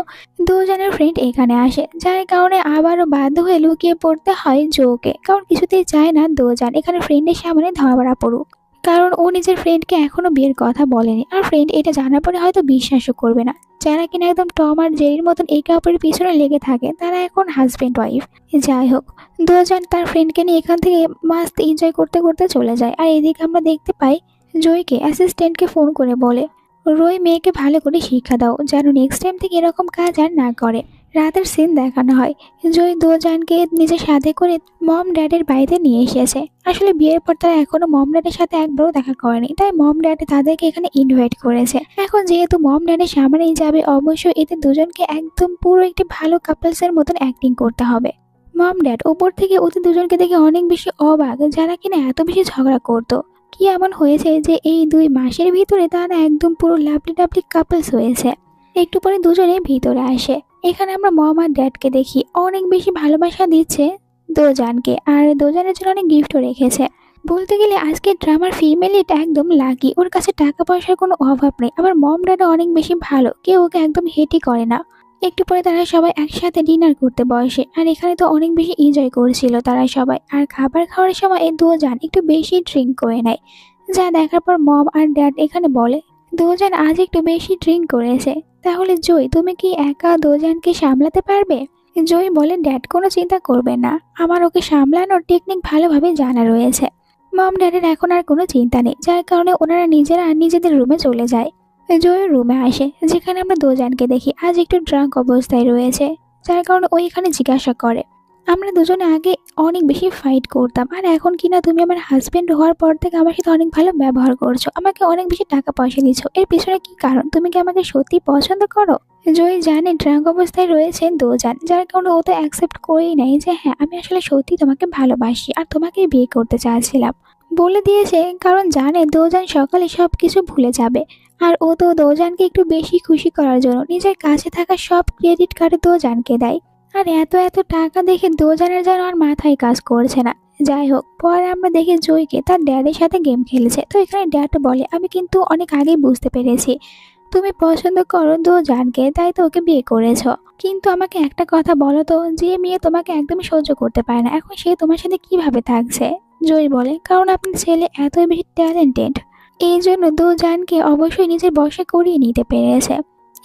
দুজনের ফ্রেন্ড এখানে আসে, যার কারণে আবারও বাধ্য হয়ে লুকিয়ে পড়তে হয় জোকে, কারণ কিছুতেই চায় না দোজান এখানে ফ্রেন্ডের সামনে ধরা পড়ুক, কারণ ও নিজের ফ্রেন্ডকে এখনো বিয়ের কথা বলেনি। আর ফ্রেন্ড এটা জানার পরে হয়তো বিশ্বাসও করবে না। যারা কিনা একদম টম আর জেরির মতন একে অপরের পিছনে লেগে থাকে তারা এখন হাজব্যান্ড ওয়াইফ। যাই হোক, দুজন তার ফ্রেন্ডকে নিয়ে এখান থেকে মাস্ত এনজয় করতে করতে চলে যায়। আর এদিকে আমরা দেখতে পাই জয়কে অ্যাসিস্ট্যান্টকে ফোন করে বলে, রয় মেয়েকে ভালো করে শিক্ষা দাও যেন নেক্সট টাইম থেকে এরকম কাজ আর না করে। রাতের সিন দেখানো হয়। জয় দুজনকে নিজের সাথে করে মম ড্যাডের বাড়িতে নিয়ে এসেছে। আসলে বিয়ের পর তারা এখনো মম ড্যাডের সাথে একবারও দেখা করেনি, তাই মম ড্যাড তাদেরকে এখানে ইনভাইট করেছে। এখন যেহেতু মম ড্যাডের সামনেই যাবে, অবশ্যই এদের দুজনকে একদম পুরো একটি ভালো কাপলসের মতন অ্যাক্টিং করতে হবে। মম ড্যাড ওপর থেকে ওদের দুজনকে দেখে অনেক বেশি অবাক, যারা কিনা এত বেশি ঝগড়া করতো। কি এমন হয়েছে যে এই 2 মাসের ভিতরে তারা একদম পুরো লাভলি লাভলি কাপলস হয়েছে। একটু পরে দুজনে ভিতরে আসে। এখানে আমরা মম আর ড্যাডকে দেখি অনেক বেশি ভালোবাসা দিচ্ছে দুজনকে, আর দুজনের জন্য অনেক গিফটও রেখেছে। বলতে গেলে আজকে ড্রামার ফিমেল লিড একদম লাকি, ওর কাছে টাকা পয়সার কোনো অভাব নেই। আবার মম ড্যাডও অনেক বেশি ভালো, কেউ ওকে একদম হেটই করে না। একটু পরে তারা সবাই একসাথে ডিনার করতে বসে, আর এখানে তো অনেক বেশি এনজয় করছিল তারা সবাই। আর খাবার খাওয়ার সময় এই দুজন একটু বেশি ড্রিঙ্ক করে নেয়, যা দেখার পর মম আর ড্যাড এখানে বলে দুজন আজ একটু বেশি ড্রিঙ্ক করেছে। তাহলে জয়, তুমি কি একা দুজনকে সামলাতে পারবে? জয় বলে, ড্যাড কোনো চিন্তা করবে না, আমার ওকে সামলানোর টেকনিক ভালোভাবে জানা রয়েছে। মম ড্যাডের এখন আর কোনো চিন্তা নেই, যার কারণে ওনারা নিজেরা নিজেদের রুমে চলে যায়। জয় রুমে আসে, যেখানে আমরা দুজনকে দেখি আজ একটু ড্রাঙ্ক অবস্থায় রয়েছে, যার কারণে ওই এখানে জিজ্ঞাসা করে, আমরা দুজনে আগে অনেক বেশি ফাইট করতাম, আর এখন কিনা তুমি আমার হাজবেন্ড হওয়ার পর থেকে আমার সাথে অনেক ভালো ব্যবহার করছো, আমাকে অনেক বেশি টাকা পয়সা দিচ্ছ, এর পিছনে কি কারণ? তুমি কি আমাকে সত্যি পছন্দ করো? জয় জানে ড্রাঙ্ক অবস্থায় রয়েছেন দুজন, যার কারণে ও তো অ্যাকসেপ্ট করেই নাই যে হ্যাঁ আমি আসলে সত্যি তোমাকে ভালোবাসি আর তোমাকেই বিয়ে করতে চাচ্ছিলাম। বলে দিয়েছে, কারণ জানে দুজন সকালে সবকিছু ভুলে যাবে। আর ও তো দুজনকে একটু বেশি খুশি করার জন্য নিজের কাছে থাকা সব ক্রেডিট কার্ড দুজনকে দেয়। আর এত এত টাকা দেখে দুজনের যেন আর মাথায় কাজ করছে না। যাই হোক, পরে আমরা দেখি জয়কে তার ড্যাডের সাথে গেম খেলেছে। তো এখানে ড্যাড বলে, আমি কিন্তু অনেক আগেই বুঝতে পেরেছি তুমি পছন্দ করো দুজনকে, তাই তো ওকে বিয়ে করেছো। কিন্তু আমাকে একটা কথা বলো তো, যে মেয়ে তোমাকে একদমই সহ্য করতে পারে না, এখন সে তোমার সাথে কিভাবে থাকছে? জয় বলে, কারণ আপনার ছেলে এতই বেশি ট্যালেন্টেড, এই জন্য দুজনকে অবশ্যই নিজের বশে করিয়ে নিতে পেরেছে।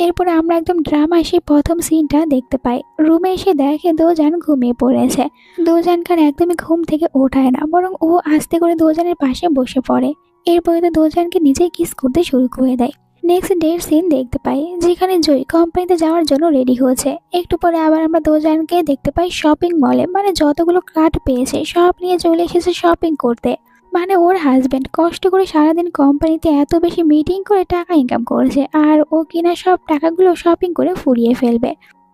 এরপরে আমরা একদম ড্রামা সেই প্রথম সিনটা দেখতে পাই। রুমে এসে দেখে দুজন ঘুমিয়ে পড়েছে। দুজনকার একদমই ঘুম থেকে ওঠায় না, বরং ও আস্তে করে দুজনের পাশে বসে পড়ে। এরপরে তো দুজনকে নিজেই কিস করতে শুরু করে দেয়। নেক্সট ডের সিন দেখতে পাই, যেখানে জয় কোম্পানিতে যাওয়ার জন্য রেডি হচ্ছে। একটু পরে আবার আমরা দুজনকে দেখতে পাই শপিং মলে, মানে যতগুলো কার্ড পেয়েছে সব নিয়ে চলে এসেছে শপিং করতে। মানে ওর হাজবেন্ড কষ্ট করে সারাদিন কোম্পানিতে এত বেশি মিটিং করে টাকা ইনকাম করেছে, আর ও কিনা সব টাকাগুলো শপিং করে ফুরিয়ে ফেলবে।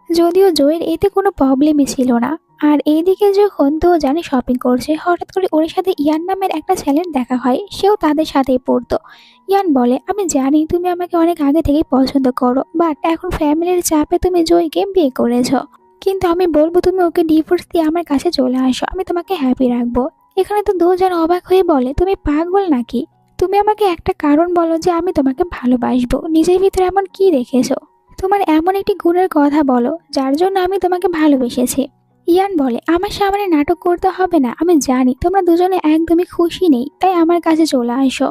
যদিও জয়ের এতে কোনো প্রবলেমই ছিল না। আর এইদিকে যখন তো জানে শপিং করছে, হঠাৎ করে ওর সাথে ইয়ান নামের একটা ছেলের দেখা হয়, সেও তাদের সাথেই পড়তো। ইয়ান বলে, আমি জানি তুমি আমাকে অনেক আগে থেকেই পছন্দ করো, বাট এখন ফ্যামিলির চাপে তুমি জয়কে বিয়ে করেছো, কিন্তু আমি বলবো তুমি ওকে ডিভোর্স দিয়ে আমার কাছে চলে আসো, আমি তোমাকে হ্যাপি রাখবো। এখানে তো দুজন অবাক হয়ে বলে, তুমি পাগল নাকি? তুমি আমাকে একটা কারণ বলো যে আমি তোমাকে ভালোবাসবো, নিজের ভিতরে এমন কি রেখেছো? তোমার এমন একটি গুণের কথা বলো যার জন্য আমি তোমাকে ভালোবেসেছি। ইয়ান বলে, আমার সামনে নাটক করতে হবে না, আমি জানি তোমরা দুজনে একদমই খুশি নেই, তাই আমার কাছে চলে আসো।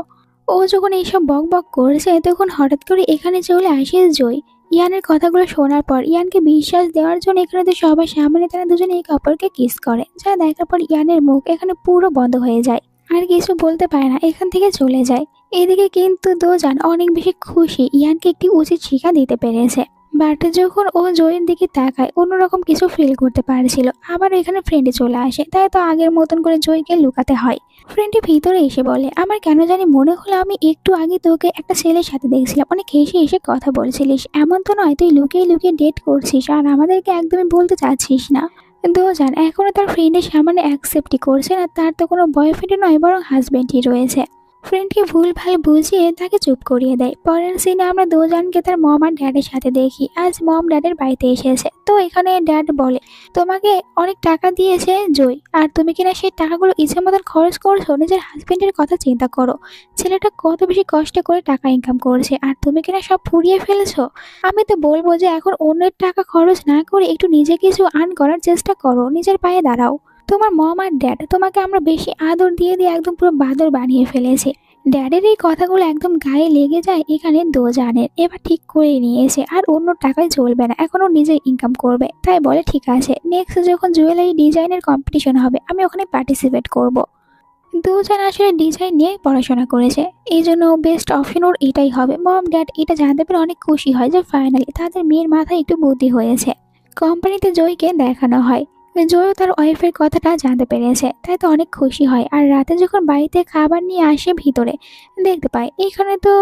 ও যখন এইসব বক বক করছে, তখন হঠাৎ করে এখানে চলে আসে জয়। ইয়ানের কথাগুলো শোনার পর ইয়ানকে বিশ্বাস দেওয়ার জন্য এখানে তো সবার সামনে তারা দুজনে এক অপরকে কিস করে, যা দেখার পর ইয়ানের মুখ এখানে পুরো বন্ধ হয়ে যায়, আর কিছু বলতে পারে না, এখান থেকে চলে যায়। এদিকে কিন্তু দুজন অনেক বেশি খুশি ইয়ানকে একটি উচিত শিক্ষা দিতে পেরেছে। বাট যখন ও জয়ের দিকে তাকায়, অন্যরকম কিছু ফিল করতে পারছিল। আবার এখানে ফ্রেন্ডে চলে আসে, তাই তো আগের মতন করে জয়কে লুকাতে হয়। ফ্রেন্ডটি ভিতরে এসে বলে, আমার কেন জানি মনে হলো আমি একটু আগে তোকে একটা ছেলের সাথে দেখছিলাম, অনেক হেসে এসে কথা বলছিলিস, এমন তো নয় তুই লুকিয়ে লুকিয়ে ডেট করছিস আর আমাদেরকে একদমই বলতে চাচ্ছিস না? দুজন এখনো তার ফ্রেন্ডের সামনে অ্যাকসেপ্টই করছে না, তার তো কোনো বয়ফ্রেন্ড নয় বরং হাজব্যান্ডই রয়েছে। ফ্রেন্ডকে ভুলভাল বুঝিয়ে তাকে চুপ করিয়ে দেয়। পরের সিনে আমরা দুজনকে তার মম আর ড্যাডের সাথে দেখি। আজ মম ড্যাডের বাড়িতে এসেছে, তো এখানে ড্যাড বলে, তোমাকে অনেক টাকা দিয়েছে জয়, আর তুমি কিনা সেই টাকাগুলো ইচ্ছে মতন খরচ করছো, নিজের হাজবেন্ডের কথা চিন্তা করো, ছেলেটা কত বেশি কষ্ট করে টাকা ইনকাম করছে, আর তুমি কিনা সব ফুরিয়ে ফেলেছো। আমি তো বলবো যে এখন অন্যের টাকা খরচ না করে একটু নিজে কিছু আর্ন করার চেষ্টা করো, নিজের পায়ে দাঁড়াও। তোমার মম আর ড্যাড তোমাকে আমরা বেশি আদর দিয়ে দিয়ে একদম পুরো বাদর বানিয়ে ফেলেছি। ড্যাডের এই কথাগুলো একদম গায়ে লেগে যায় এখানে দুজনের। এবার ঠিক করে নিয়েছে আর অন্য টাকায় চলবে না, এখনও নিজে ইনকাম করবে। তাই বলে ঠিক আছে, নেক্সট যখন জুয়েলারি ডিজাইনের কম্পিটিশন হবে আমি ওখানে পার্টিসিপেট করব। দুজন আসলে ডিজাইন নিয়ে পড়াশোনা করেছে, এই জন্য বেস্ট অপশন ওর এটাই হবে। মম ড্যাড এটা জানতে পেরে অনেক খুশি হয় যে ফাইনালি তাদের মেয়ের মাথায় একটু বুদ্ধি হয়েছে। কোম্পানিতে জয়কে দেখানো হয়। জয়ও তার ওয়াইফের কথাটা জানতে পেরেছে, তাই তো অনেক খুশি হয়। আর রাতে যখন বাড়িতে খাবার নিয়ে আসে ভিতরে, দেখতে পায় এখানে তো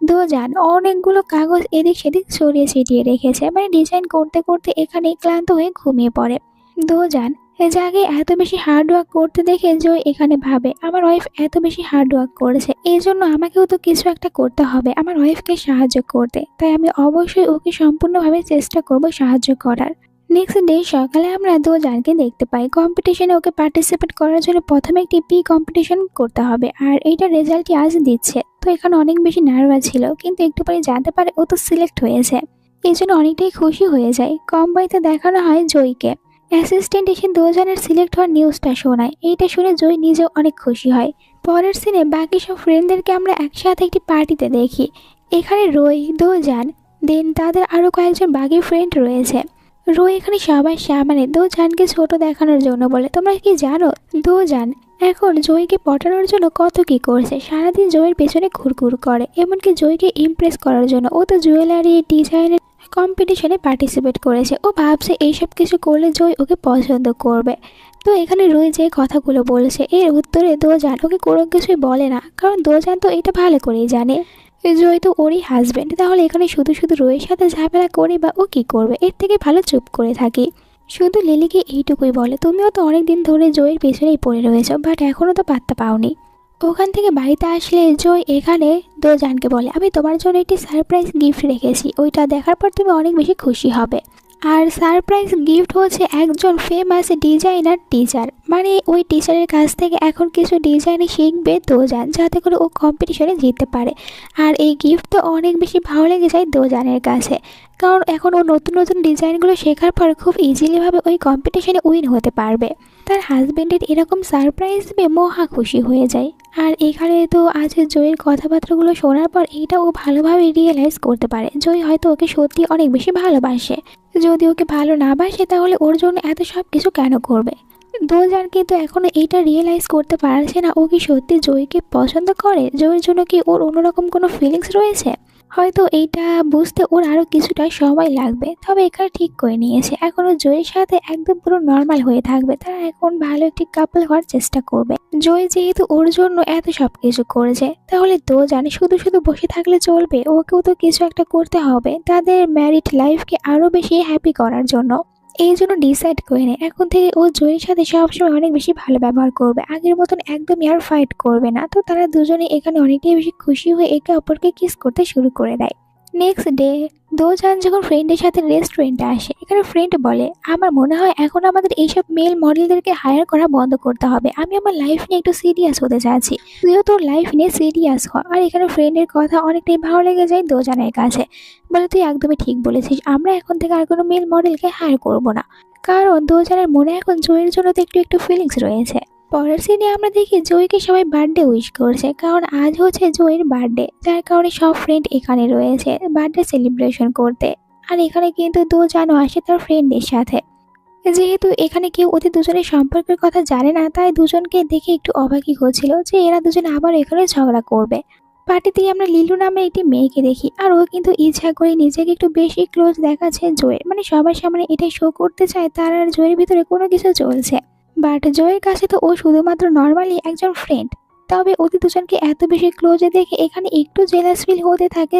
দোজান অনেকগুলো কাগজ এদিক সেদিক ছড়িয়ে ছিটিয়ে রেখেছে, মানে ডিজাইন করতে করতে এখানে ক্লান্ত হয়ে ঘুমিয়ে পড়ে। দোজান জাগে এত বেশি হার্ড ওয়ার্ক করতে দেখে জয় এখানে ভাবে, আমার ওয়াইফ এত বেশি হার্ড ওয়ার্ক করেছে, এই জন্য আমাকেও তো কিছু একটা করতে হবে আমার ওয়াইফকে সাহায্য করতে, তাই আমি অবশ্যই ওকে সম্পূর্ণভাবে চেষ্টা করব সাহায্য করার। নেক্সট ডে সকালে আমরা দোজানকে দেখতে পাই কম্পিটিশনে। ওকে পার্টিসিপেট করার জন্য প্রথমে একটি পি কম্পিটিশন করতে হবে, আর এইটার রেজাল্টই আজ দিচ্ছে। তো এখানে অনেক বেশি নার্ভাস ছিল, কিন্তু একটু পরে জানতে পারে ও তো সিলেক্ট হয়েছে, এই জন্য অনেকটাই খুশি হয়ে যায়। কোম্পানিতে দেখানো হয় জয়কে। অ্যাসিস্ট্যান্ট এসে দোজানের সিলেক্ট হওয়ার নিউজটা শোনায়, এইটা শুনে জয় নিজেও অনেক খুশি হয়। পরের সিনে বাকি সব ফ্রেন্ডদেরকে আমরা একসাথে একটি পার্টিতে দেখি। এখানে রয়, দোজান, দেন তাদের আরও কয়েকজন বাকি ফ্রেন্ড রয়েছে। রয় এখানে সবার সামনে দোজানকে ছোট দেখানোর জন্য বলে, তোমরা কি জানো দোজান এখন জয়কে পটানোর জন্য কত কি করছে, সারাদিন জয়ের পেছনে ঘুরঘুর করে, এমনকি জয়কে ইমপ্রেস করার জন্য ও তো জুয়েলারি ডিজাইনের কম্পিটিশনে পার্টিসিপেট করেছে। ও ভাবছে এইসব কিছু করলে জয় ওকে পছন্দ করবে। তো এখানে রয় যে কথাগুলো বলেছে এর উত্তরে দোজান ওকে কোনো কিছুই বলে না, কারণ দোজান তো এটা ভালো করেই জানে জয় তো ওরই হাজবেন্ড, তাহলে এখানে শুধু শুধু রয়ের সাথে ঝামেলা করে বা ও কি করবে, এর থেকে ভালো চুপ করে থাকি। শুধু লিলিকে এইটুকুই বলে, তুমিও তো অনেক দিন ধরে জয়ের পেছনেই পড়ে রয়েছো, বাট এখনও তো পাত্তা পাওনি। ওখান থেকে বাড়িতে আসলে জয় এখানে দোজানকে বলে, আমি তোমার জন্য একটি সারপ্রাইজ গিফট রেখেছি, ওইটা দেখার পর তুমি অনেক বেশি খুশি হবে। আর সারপ্রাইজ গিফট হচ্ছে একজন ফেমাস ডিজাইনার টিচার, মানে ওই টিচারের কাছ থেকে এখন কিছু ডিজাইন শিখবে দোজান, যাতে করে ও কম্পিটিশনে জিততে পারে। আর এই গিফট তো অনেক বেশি ভালো লেগে যায় দোজানের কাছে, কারণ এখন ও নতুন নতুন ডিজাইনগুলো শেখার পর খুব ইজিলিভাবে ওই কম্পিটিশনে উইন হতে পারবে। তার হাজব্যান্ডের এরকম সারপ্রাইজ পেয়ে মহা খুশি হয়ে যায়। আর এখানে তো আজ জয়ের কথাবার্তাগুলো শোনার পর এইটা ও ভালোভাবে রিয়েলাইজ করতে পারে জয় হয়তো ওকে সত্যি অনেক বেশি ভালোবাসে। যদি ওকে ভালো না বাসে তাহলে ওর জন্য এত সব কিছু কেন করবে। দোজান কিন্তু এখনো এইটা রিয়েলাইজ করতে পারছে না ও কি সত্যি জয়কে পছন্দ করে, জয়ের জন্য কি ওর অন্যরকম কোনো ফিলিংস রয়েছে। হয়তো এইটা বুঝতে ওর আরও কিছুটা সময় লাগবে, তবে এখানে ঠিক করে নিয়েছে এখনও জয়ের সাথে একদম পুরো নর্মাল হয়ে থাকবে, তারা এখন ভালো একটি কাপল হওয়ার চেষ্টা করবে। জয় যেহেতু ওর জন্য এত সব কিছু করেছে, তাহলে দোজান শুধু শুধু বসে থাকলে চলবে, ওকেও তো কিছু একটা করতে হবে তাদের ম্যারিড লাইফকে আরও বেশি হ্যাপি করার জন্য। এই জন্য ডিসাইড করে নেয় এখন থেকে ও জয়ের সাথে সবসময় অনেক বেশি ভালো ব্যবহার করবে, আগের মতন একদমই আর ফাইট করবে না। তো তারা দুজনে এখানে অনেকটাই বেশি খুশি হয়ে একে অপরকে কিস করতে শুরু করে দেয়। নেক্সট ডে দোজান যখন ফ্রেন্ডের সাথে রেস্টুরেন্টে আসে, এখানে ফ্রেন্ড বলে, আমার মনে হয় এখন আমাদের এইসব মেল মডেলদেরকে হায়ার করা বন্ধ করতে হবে, আমি আমার লাইফ নিয়ে একটু সিরিয়াস হতে চাচ্ছি, তুইও তোর লাইফ নিয়ে সিরিয়াস হ। আর এখানে ফ্রেন্ডের কথা অনেকটাই ভালো লেগে যায় দোজানের কাছে, বলে তুই একদমই ঠিক বলেছিস, আমরা এখন থেকে আর কোনো মেল মডেলকে হায়ার করব না, কারণ দোজানের মনে এখন জয়ের জন্য তো একটু একটু ফিলিংস রয়েছে। পরের সিনে আমরা দেখি জয়কে সবাই বার্থডে উইশ করছে, কারণ আজ হচ্ছে জয়ের বার্থডে, যার কারণে সব ফ্রেন্ড এখানে রয়েছে বার্থডে সেলিব্রেশন করতে। আর এখানে কিন্তু দোজানও আসে তার ফ্রেন্ডের সাথে। যেহেতু এখানে কেউ ওদের দুজনের সম্পর্কের কথা জানে না, তাই দুজনকে দেখে একটু অবাকই হচ্ছিল যে এরা দুজন আবার এখানে ঝগড়া করবে। পার্টিতেই আমরা লিলু নামে একটি মেয়েকে দেখি, আর ও কিন্তু ইচ্ছা করে নিজেকে একটু বেশি ক্লোজ দেখাচ্ছে জয়ের, মানে সবার সামনে এটাই শো করতে চায় তার আর জয়ের ভিতরে কোনো কিছু চলছে। বাট জয়ের কাছে তো ও শুধুমাত্র নর্মালি একজন ফ্রেন্ড, তবে ওদের দুজনকে এত বেশি ক্লোজে দেখে এখানে একটু জেলাস ফিল হতে থাকে।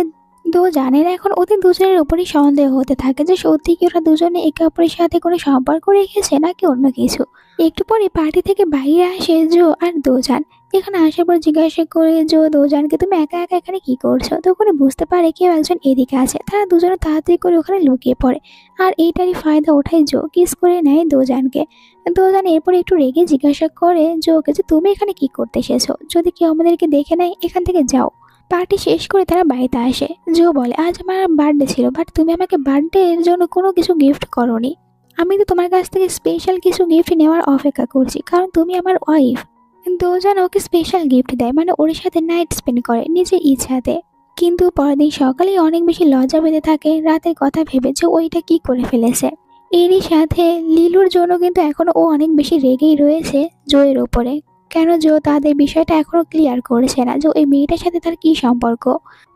জানেন এখন ওদের দুজনের উপরই সন্দেহ হতে থাকে যে সত্যি কি ওরা দুজনে একে অপরের সাথে কোনো সম্পর্ক রেখেছে নাকি অন্য কিছু। একটু পরে পার্টি থেকে বাইরে আসে জো আর দোজান। এখানে আসার পর জিজ্ঞাসা করে জো দোজানকে, তুমি একা একা এখানে কি করছো। তো ওখানে বুঝতে পারে কেউ একজন এদিকে আছে, তারা দুজনে তাড়াতাড়ি করে ওখানে লুকিয়ে পড়ে। আর এইটারই ফায়দা ওঠায় জো কিস করে নেয় দোজানকে। দোজান এরপরে একটু রেগে জিজ্ঞাসা করে জোকে যে তুমি এখানে কি করতে এসেছো, যদি কেউ আমাদেরকে দেখে নেয় এখান থেকে যাও। পার্টি শেষ করে তারা বাড়িতে আসে। জো বলে, আজ আমার বার্থডে ছিল, বাট তুমি আমাকে বার্থডে এর জন্য কোনো কিছু গিফট করোনি। আমি তো তোমার কাছ থেকে স্পেশাল কিছু গিফট নেওয়ার অপেক্ষা করছি, কারণ তুমি আমার ওয়াইফ। দোজান ওকে স্পেশাল গিফট দেয়, মানে ওর সাথে নাইট স্পেন্ড করে নিজের ইচ্ছাতে। কিন্তু পরের দিন সকালেই অনেক বেশি লজ্জা পেতে থাকে রাতের কথা ভেবে যে ওইটা কি করে ফেলেছে। এরই সাথে লিলুর জন্য কিন্তু এখনো ও অনেক বেশি রেগেই রয়েছে জয়ের ওপরে। কেন জো তাদের বিষয়টা এখনো ক্লিয়ার করেছে না যে ওই মেয়েটার সাথে তার কি সম্পর্ক।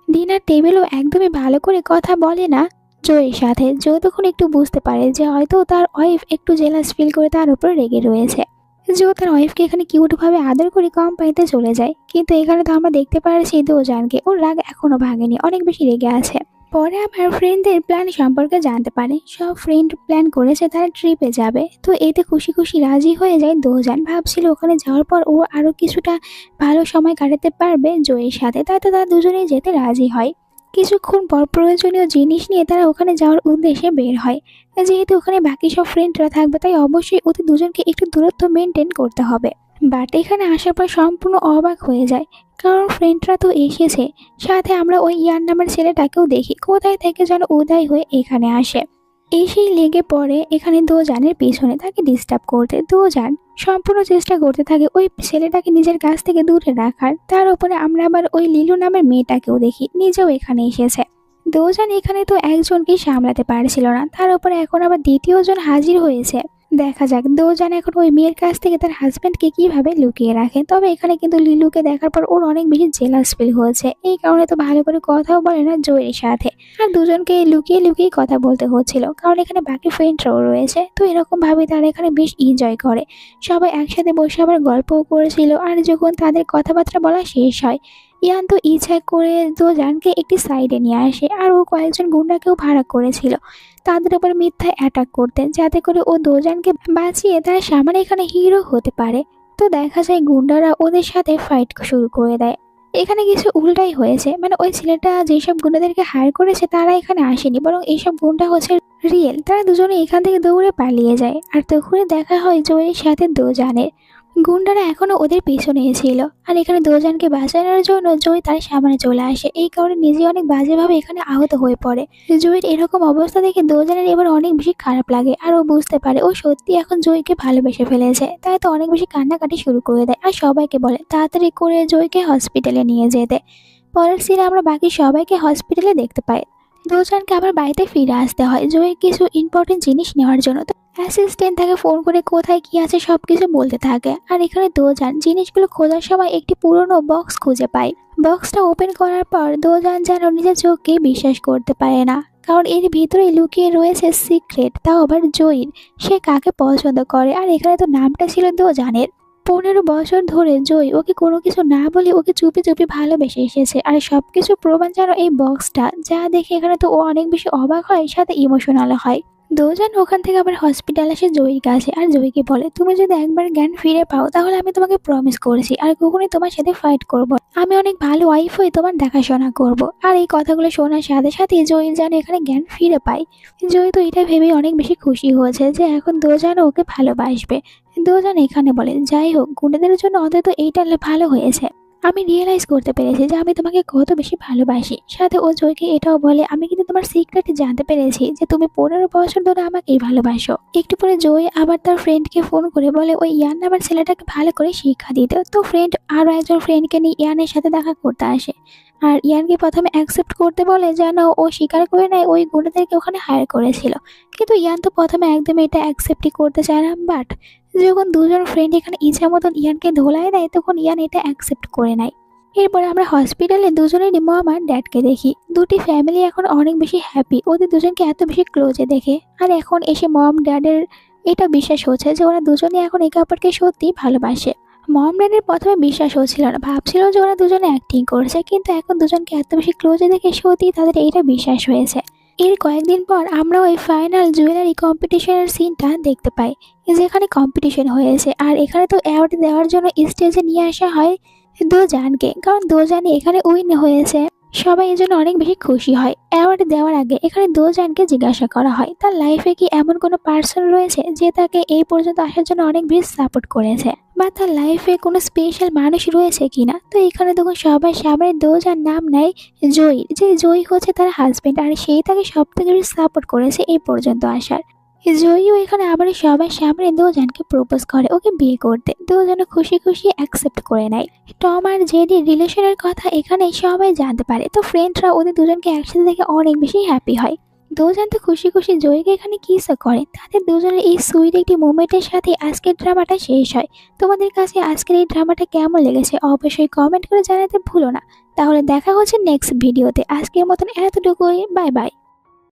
ডিনার টেবিলও একদমই ভালো করে কথা বলে না জয়ের সাথে। জো তখন একটু বুঝতে পারে যে হয়তো তার ওয়াইফ একটু জেলাস ফিল করে তার উপর রেগে রয়েছে। জো তার ওয়াইফকে এখানে কিউট ভাবে আদর করে কোম্পানিতে চলে যায়, কিন্তু এখানে তো আমরা দেখতে পারছি দোজানকে ওর রাগ এখনো ভাঙেনি, অনেক বেশি রেগে আছে। পরে আমার ফ্রেন্ডদের প্ল্যান সম্পর্কে জানতে পারে, সব ফ্রেন্ড প্ল্যান করেছে তারা ট্রিপে যাবে, তো এতে খুশি খুশি রাজি হয়ে যায় দোজান। ভাবছিল ওখানে যাওয়ার পর ও আরো কিছুটা ভালো সময় কাটাতে পারবে জয়ের সাথে, তাই তো তারা দুজনেই যেতে রাজি হয়। কিছুক্ষণ পর প্রয়োজনীয় জিনিস নিয়ে তারা ওখানে যাওয়ার উদ্দেশ্যে বের হয়। যেহেতু ওখানে বাকি সব ফ্রেন্ডরা থাকবে তাই অবশ্যই ওদের দুজনকে একটু দূরত্ব মেনটেন করতে হবে। বাট এখানে আসার পর সম্পূর্ণ অবাক হয়ে যায়, কারণ ফ্রেন্ডরা তো এসেছে, সাথে আমরা ওই ইয়ান নামের ছেলেটাকেও দেখি কোথায় থেকে যেন উদয় হয়ে এখানে আসে। এসেই লেগে পড়ে এখানে দোজানের পিছনে তাকে ডিস্টার্ব করতে। দোজান সম্পূর্ণ চেষ্টা করতে থাকে ওই ছেলেটাকে নিজের কাছ থেকে দূরে রাখার। তার উপরে আমরা আবার ওই লিলু নামের মেয়েটাকেও দেখি, নিজেও এখানে এসেছে। দোজান এখানে তো একজনকেই সামলাতে পারছিল না, তার উপরে এখন আবার দ্বিতীয় জন হাজির হয়েছে। দেখা যাক দোজান এখন ওই মেয়ের কাছ থেকে তার হাজবেন্ডকে কিভাবে লুকিয়ে রাখে। তবে এখানে কিন্তু লিলুকে দেখার পর ওর অনেক বেশি জেলাস ফিল হয়েছে, এই কারণে তো ভালো করে কথাও বলে না জয়ের সাথে, আর দুজনকে লুকিয়ে লুকিয়ে কথা বলতে হচ্ছিল, কারণ এখানে বাকি ফ্রেন্ডরাও রয়েছে। তো এরকম ভাবে তারা এখানে বেশ এনজয় করে, সবাই একসাথে বসে আবার গল্পও করেছিল। আর যখন তাদের কথাবার্তা বলা শেষ হয়, ইয়ান তো ইচ্ছা করে দোজানকে একটি সাইডে নিয়ে আসে, আর ও কয়েকজন গুন্ডাকেও ভাড়া করেছিল তাদের উপর মিথ্যায় অ্যাটাক করতে, যাতে করে ও দোজানকে বাঁচিয়ে তার সামনে এখানে হিরো হতে পারে। তো দেখা যায় গুন্ডারা ওদের সাথে ফাইট শুরু করে দেয়। এখানে কিছু উল্টাই হয়েছে, মানে ওই ছেলেটা যেসব গুন্ডাদেরকে হায়ার করেছে তারা এখানে আসেনি, বরং এইসব গুন্ডা হচ্ছে রিয়েল। তারা দুজনে এখান থেকে দৌড়ে পালিয়ে যায়, আর তখনই দেখা হয় জয়ের সাথে দোজানের। গুন্ডারা এখনো ওদের পিছনে ছিল, আর এখানে দোজানকে বাঁচানোর জন্য জয় তার সামনে চলে আসে, এই কারণে নিজে অনেক বাজেভাবে এখানে আহত হয়ে পড়ে। জয়ের এরকম অবস্থা দেখে দোজানের এবার অনেক বেশি খারাপ লাগে, আর ও বুঝতে পারে ও সত্যি এখন জয়কে ভালোবেসে ফেলেছে, তাই তো অনেক বেশি কান্নাকাটি শুরু করে দেয়, আর সবাইকে বলে তাড়াতাড়ি করে জয়কে হসপিটালে নিয়ে যেতে। পরের সিনে আমরা বাকি সবাইকে হসপিটালে দেখতে পাই। দোজানকে আবার বাড়িতে ফিরে আসতে হয় জয়ের কিছু ইম্পর্টেন্ট জিনিস নেওয়ার জন্য। অ্যাসিস্ট্যান্ট তাকে ফোন করে কোথায় কি আছে সবকিছু বলতে থাকে, আর এখানে দোজান জিনিসগুলো খোঁজার সময় একটি পুরনো বক্স খুঁজে পায়। বক্সটা ওপেন করার পর দোজান যেন নিজের চোখকে বিশ্বাস করতে পারে না, কারণ এর ভিতরে লুকিয়ে রয়েছে সিক্রেট, তাও আবার জয়ীর। সে কাকে পছন্দ করে, আর এখানে তো নামটা ছিল দোজানের। 15 বছর ধরে জয় ওকে কোনো কিছু না বলে ওকে চুপি চুপি ভালোবেসে এসেছে, আর সবকিছু প্রমাণ যেন এই বক্সটা, যা দেখে এখানে তো ও অনেক বেশি অবাক হয়, সাথে ইমোশনাল হয়। দোজান ওখান থেকে আবার হসপিটাল আসে জয়ীর কাছে, আর জয়ীকে বলে তুমি যদি একবার জ্ঞান ফিরে পাও তাহলে আমি তোমাকে প্রমিস করেছি আর কখনোই তোমার সাথে ফাইট করব, আমি অনেক ভালো ওয়াইফ হয়ে তোমার দেখাশোনা করব। আর এই কথাগুলো শোনার সাথে সাথে জয়ীর যেন এখানে জ্ঞান ফিরে পায়। জয়ী তো এটা ভেবেই অনেক বেশি খুশি হয়েছে যে এখন দোজান ওকে ভালোবাসবে। দোজান এখানে বলে যাই হোক গুন্ডাদের জন্য অন্তত এইটা ভালো হয়েছে, আমি রিয়েলাইজ করতে পেরেছি যে আমি তোমাকে কত বেশি ভালোবাসি। সাথে ও জয়কে এটাও বলে আমি কিন্তু তোমার সিক্রেট জানতে পেরেছি যে তুমি 15 বছর ধরে আমাকেই ভালোবাসো। একটু পরে জয় আবার তার ফ্রেন্ডকে ফোন করে বলে ওই ইয়ান নামের ছেলেটাকে ভালো করে শিক্ষা দিতে। তো ফ্রেন্ড আরও একজন ফ্রেন্ডকে নিয়ে ইয়ানের সাথে দেখা করতে আসে, আর ইয়ানকে প্রথমে অ্যাকসেপ্ট করতে বলে যেন ও স্বীকার করে নেয় ওই গুন্ডাদেরকে ওখানে হায়ার করেছিল, কিন্তু ইয়ান তো প্রথমে একদমই এটা অ্যাকসেপ্টই করতে চায় না। বাট যখন দুজন ফ্রেন্ড এখানে ইচ্ছা মতন ইয়ানকে ধোলাই দেয় তখন ইয়ান এটা অ্যাকসেপ্ট করে নেয়। এরপরে আমরা হসপিটালে দুজনেরই মম আর ড্যাডকে দেখি। দুটি ফ্যামিলি এখন অনেক বেশি হ্যাপি ওদের দুজনকে এত বেশি ক্লোজে দেখে, আর এখন এসে মম ড্যাডের এটা বিশ্বাস হচ্ছে যে ওরা দুজনে এখন একে অপরকে সত্যি ভালোবাসে। মম ড্যাডের প্রথমে বিশ্বাস হচ্ছিল না, ভাবছিল যে ওরা দুজনে অ্যাক্টিং করছে, কিন্তু এখন দুজনকে এত বেশি ক্লোজে দেখে সত্যি তাদের এটা বিশ্বাস হয়েছে। এর কয়েকদিন পর আমরা ওই ফাইনাল জুয়েলারি কম্পিটিশনের সিনটা দেখতে পাই, যেখানে কম্পিটিশন হয়েছে, আর এখানে তো অ্যাওয়ার্ড দেওয়ার জন্য স্টেজে নিয়ে আসা হয় দোজানকে, কারণ দোজানই এখানে উইন হয়েছে। সবাই এই জন্য অনেক বেশি খুশি হয়। অ্যাওয়ার্ড দেওয়ার আগে এখানে দোজানকে জিজ্ঞাসা করা হয় তার লাইফে কি এমন কোনো পার্সন রয়েছে যে তাকে এই পর্যন্ত আসার জন্য অনেক বেশি সাপোর্ট করেছে, বা তার লাইফে কোনো স্পেশাল মানুষ রয়েছে কিনা। তো এখানে তখন সবাই সামনে দোজান নাম নেয় জয়ী, যে জয়ী হচ্ছে তার হাজবেন্ড, আর সেই তাকে সব থেকে বেশি সাপোর্ট করেছে এই পর্যন্ত আসার। জয়ীও এখানে আবার সবার সামনে দোজানকে প্রপোজ করে ওকে বিয়ে করতে, দোজান খুশি খুশি অ্যাকসেপ্ট করে নেয়। টম আর জেডির রিলেশনের কথা এখানে সবাই জানতে পারে, তো ফ্রেন্ডরা ওদের দুজনকে একসাথে দেখে অনেক বেশি হ্যাপি হয়। দোজান তো খুশি খুশি জয়ীকে এখানে কিসও করে। তাদের দুজনের এই সুইট একটি মোমেন্টের সাথে আজকের ড্রামাটা শেষ হয়। তোমাদের কাছে আজকের এই ড্রামাটা কেমন লেগেছে অবশ্যই কমেন্ট করে জানাতে ভুলো না। তাহলে দেখা হচ্ছে নেক্সট ভিডিওতে, আজকের মতন এতটুকুই, বাই বাই।